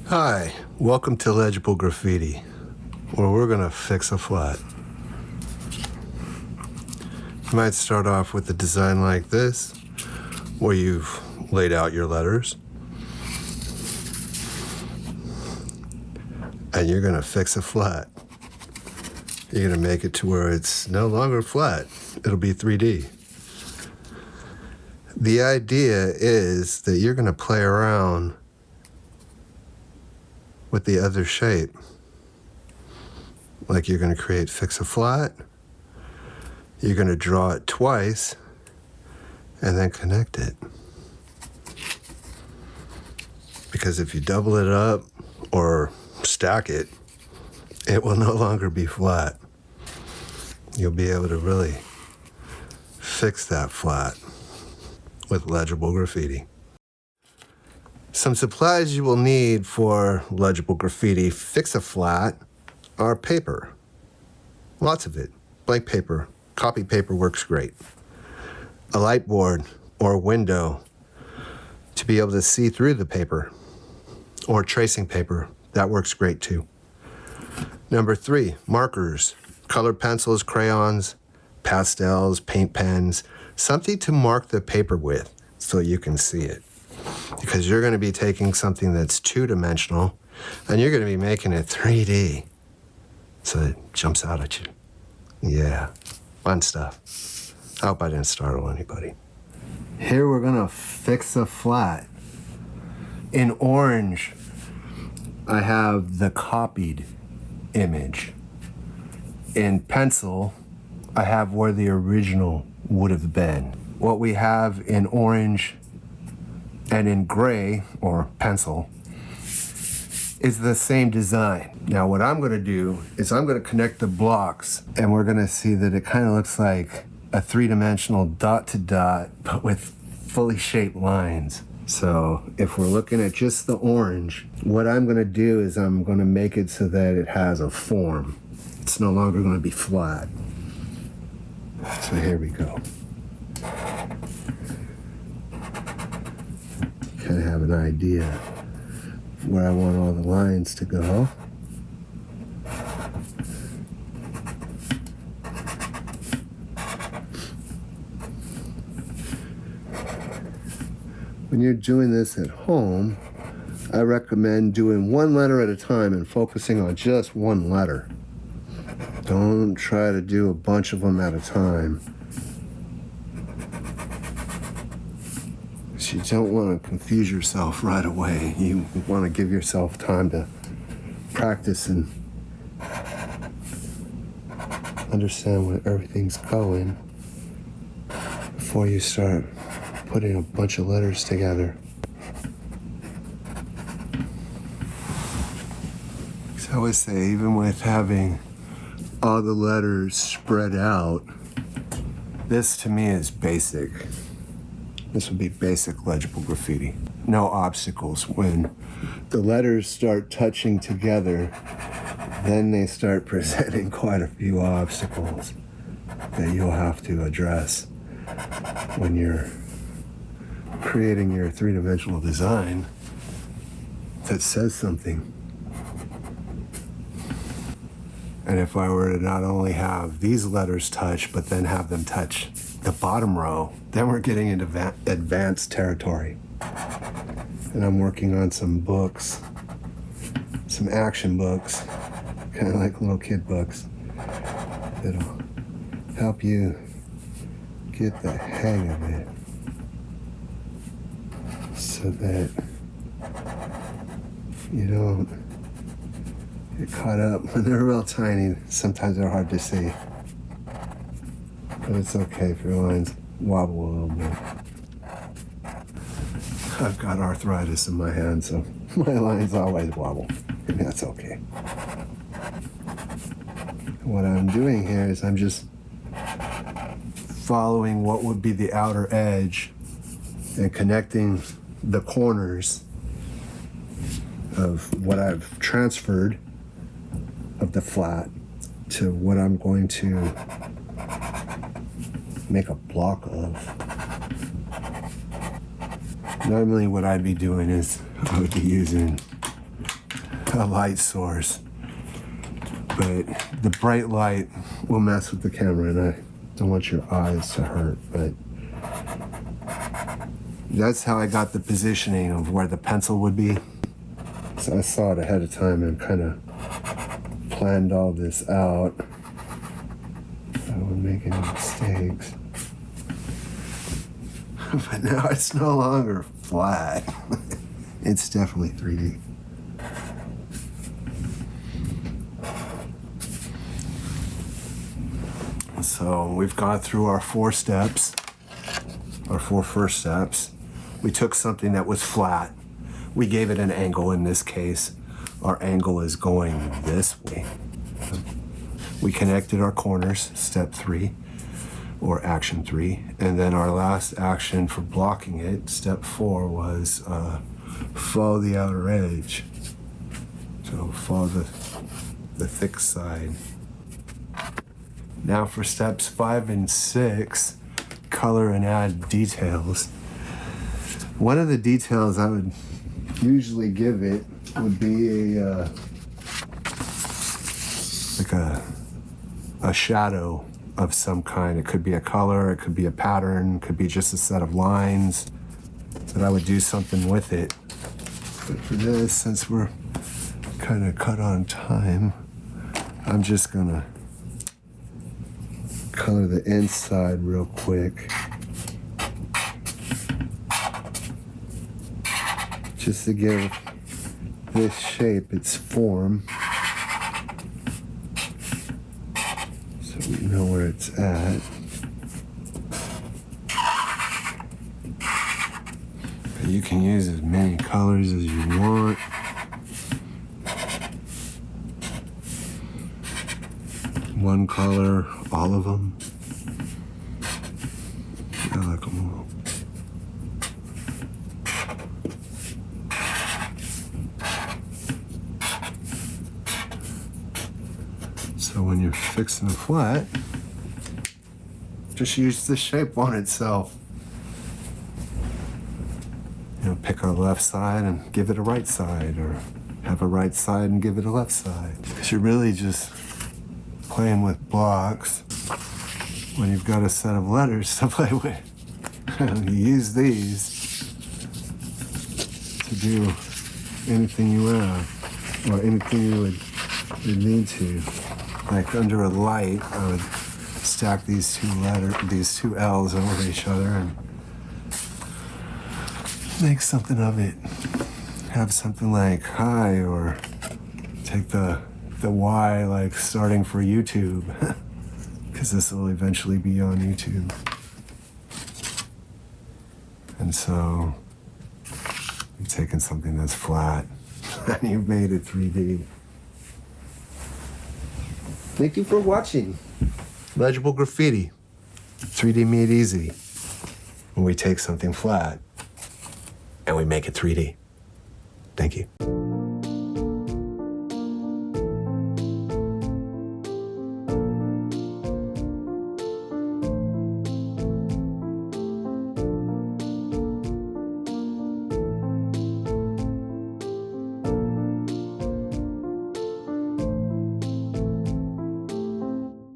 Hi, welcome to Legible Graffiti, where we're going to fix a flat. You might start off with a design like this, where you've laid out your letters, and you're going to fix a flat. You're going to make it to where it's no longer flat. It'll be 3D. The idea is that you're going to play around with the other shape. Like you're going to fix a flat, you're going to draw it twice, and then connect it. Because if you double it up or stack it, it will no longer be flat. You'll be able to really fix that flat with Legible Graffiti. Some supplies you will need for Legible Graffiti fix a flat are paper. Lots of it. Blank paper. Copy paper works great. A light board or a window to be able to see through the paper. Or tracing paper. That works great too. Number 3, markers. Colored pencils, crayons, pastels, paint pens. Something to mark the paper with so you can see it. Because you're going to be taking something that's 2-dimensional and you're going to be making it 3D. So it jumps out at you. Yeah, fun stuff. I hope I didn't startle anybody. Here we're going to fix a flat. In orange, I have the copied image. In pencil, I have where the original would have been. What we have in orange and in gray, or pencil, is the same design. Now what I'm gonna do is I'm gonna connect the blocks and we're gonna see that it kind of looks like a 3-dimensional dot to dot, but with fully shaped lines. So if we're looking at just the orange, what I'm gonna do is I'm gonna make it so that it has a form. It's no longer gonna be flat. So here we go. Kind of have an idea where I want all the lines to go. When you're doing this at home, I recommend doing one letter at a time and focusing on just one letter. Don't try to do a bunch of them at a time. You don't want to confuse yourself right away. You want to give yourself time to practice and understand where everything's going before you start putting a bunch of letters together. So I always say, even with having all the letters spread out, this to me is basic. This would be basic Legible Graffiti. No obstacles. When the letters start touching together, then they start presenting quite a few obstacles that you'll have to address when you're creating your 3-dimensional design that says something. And if I were to not only have these letters touch, but then have them touch the bottom row, then we're getting into advanced territory. And I'm working on some books, some action books, kind of like little kid books, that'll help you get the hang of it so that you don't get caught up. When they're real tiny, sometimes they're hard to see. But it's okay if your lines wobble a little bit. I've got arthritis in my hand, so my lines always wobble, and that's okay. What I'm doing here is I'm just following what would be the outer edge and connecting the corners of what I've transferred of the flat to what I'm going to make a block of. Normally what I'd be doing is I would be using a light source. But the bright light will mess with the camera, and I don't want your eyes to hurt, but that's how I got the positioning of where the pencil would be. So I saw it ahead of time and kind of planned all this out. I wouldn't make any mistakes. But now it's no longer flat. It's definitely 3D. So we've gone through our 4 steps, our 4 first steps. We took something that was flat. We gave it an angle. In this case, our angle is going this way. We connected our corners, step 3, or action 3. And then our last action for blocking it, step 4, was follow the outer edge. So follow the thick side. Now for steps 5 and 6, color and add details. One of the details I would usually give it would be a shadow of some kind. It could be a color, it could be a pattern, it could be just a set of lines, but I would do something with it. But for this, since we're kind of cut on time, I'm just gonna color the inside real quick. Just to give this shape its form, so we know where it's at. But you can use as many colors as you want. One color, all of them. I like them all. So when you're fixing a flat, just use the shape on itself. You know, pick a left side and give it a right side, or have a right side and give it a left side. Because you're really just playing with blocks when you've got a set of letters to play with. You use these to do anything you want, or anything you would need to. Like under a light, I would stack these two L's over each other and make something of it. Have something like hi, or take the Y, like starting for YouTube, because this will eventually be on YouTube. And so you've taken something that's flat and you've made it 3D. Thank you for watching Legible Graffiti. 3D made easy. When we take something flat and we make it 3D. Thank you.